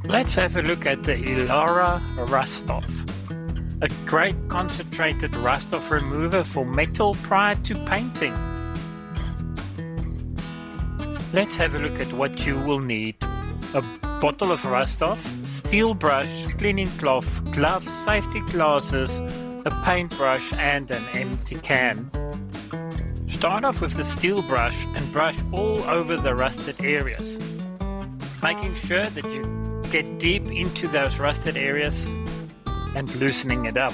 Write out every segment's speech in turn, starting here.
Let's have a look at the Elara Rust Off, a great concentrated rust off remover for metal prior to painting. Let's have a look at what you will need. A bottle of rust off, steel brush, cleaning cloth, gloves, safety glasses, a paintbrush and an empty can. Start off with the steel brush and brush all over the rusted areas, making sure that you get deep into those rusted areas and loosening it up.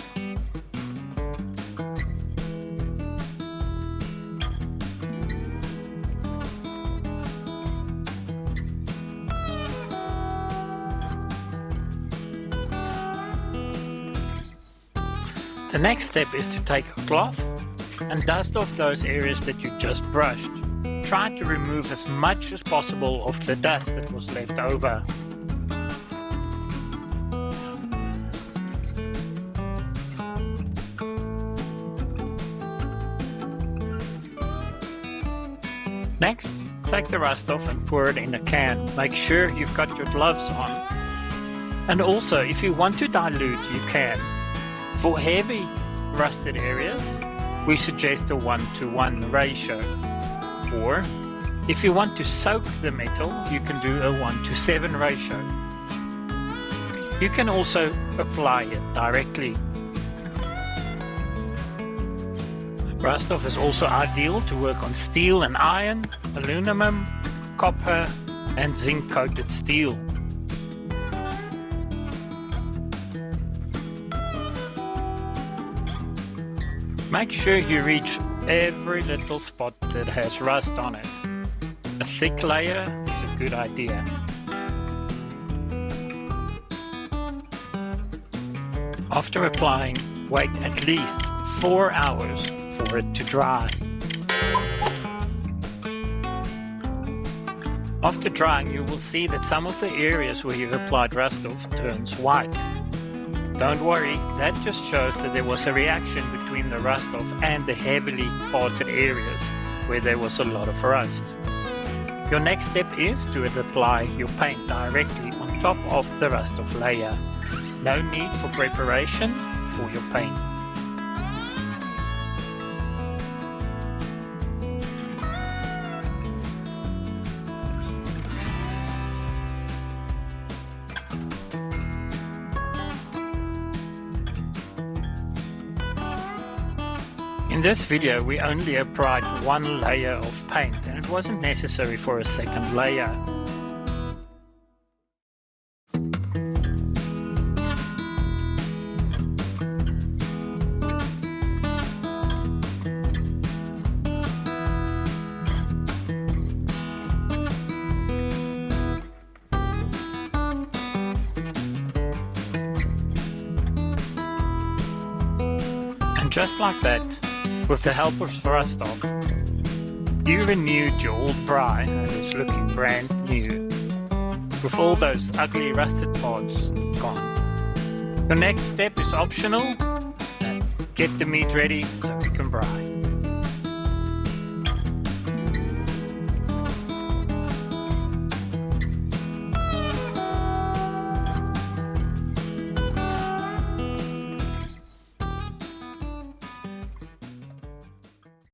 The next step is to take a cloth and dust off those areas that you just brushed. Try to remove as much as possible of the dust that was left over. Next, take the rust off and pour it in a can. Make sure you've got your gloves on. And also, if you want to dilute, you can. For heavy rusted areas, we suggest a 1:1 ratio. Or, if you want to soak the metal, you can do a 1:7 ratio. You can also apply it directly. Rust off is also ideal to work on steel and iron, aluminum, copper, and zinc-coated steel. Make sure you reach every little spot that has rust on it. A thick layer is a good idea. After applying, wait at least 4 hours for it to dry. After drying, you will see that some of the areas where you applied rust off turns white. Don't worry, that just shows that there was a reaction between the rust off and the heavily parted areas where there was a lot of rust. Your next step is to apply your paint directly on top of the rust off layer. No need for preparation for your paint. In this video we only applied one layer of paint and it wasn't necessary for a second layer. And just like that, with the help of rust off, you renewed your old bri and it's looking brand new, with all those ugly rusted parts gone. The next step is optional. Get the meat ready so we